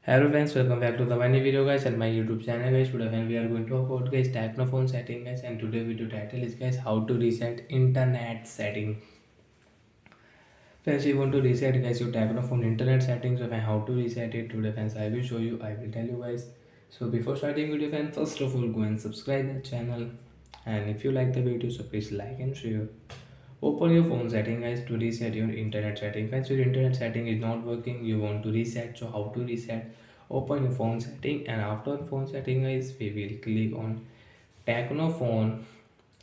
Hello friends, welcome back to the funny video guys and my YouTube channel guys. Today when we are going to talk about guys techno phone setting guys, and today video title is guys how to reset internet setting. Friends, you want to reset guys your techno phone internet settings, and how to reset it today friends I will show you, I will tell you guys. So before starting video friends, first of all go and subscribe the channel, and if you like the video so please like and share. Open your phone setting guys to reset your internet setting. Once your internet setting is not working, you want to reset. So how to reset? Open your phone setting, and after phone setting guys, we will click on Techno phone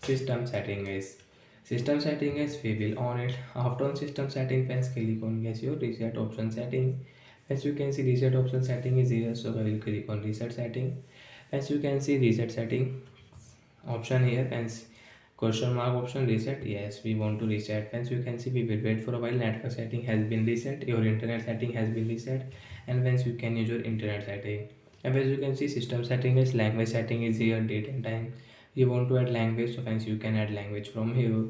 system setting guys. System setting guys, we will on it. After on system setting, friends, click on guys your reset option setting. As you can see, reset option setting is here, so I will click on reset setting. As you can see, reset setting option here, and question mark option reset. Yes, we want to reset. Friends, you can see we will wait for a while. Network setting has been reset, your internet setting has been reset, and once you can use your internet setting. And as you can see, system setting is language setting is here, date and time. You want to add language, so friends you can add language from here.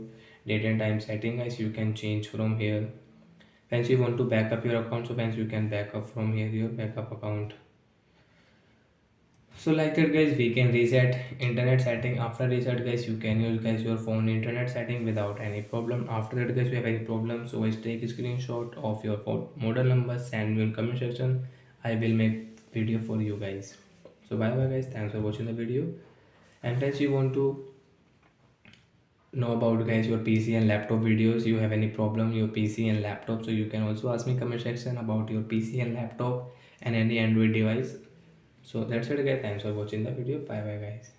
Date and time setting guys, you can change from here. Friends, you want to backup your account, so friends you can backup from here, your backup account. So like that guys, we can reset internet setting. After reset guys, you can use guys your phone internet setting without any problem. After that guys, you have any problem, so guys take a screenshot of your phone model number, send me in comment section. I will make video for you guys. So bye bye guys, thanks for watching the video. And friends, you want to know about guys your PC and laptop videos, you have any problem your PC and laptop, so you can also ask me comment section about your PC and laptop and any Android device. So that's it guys, thanks for watching the video, bye bye guys.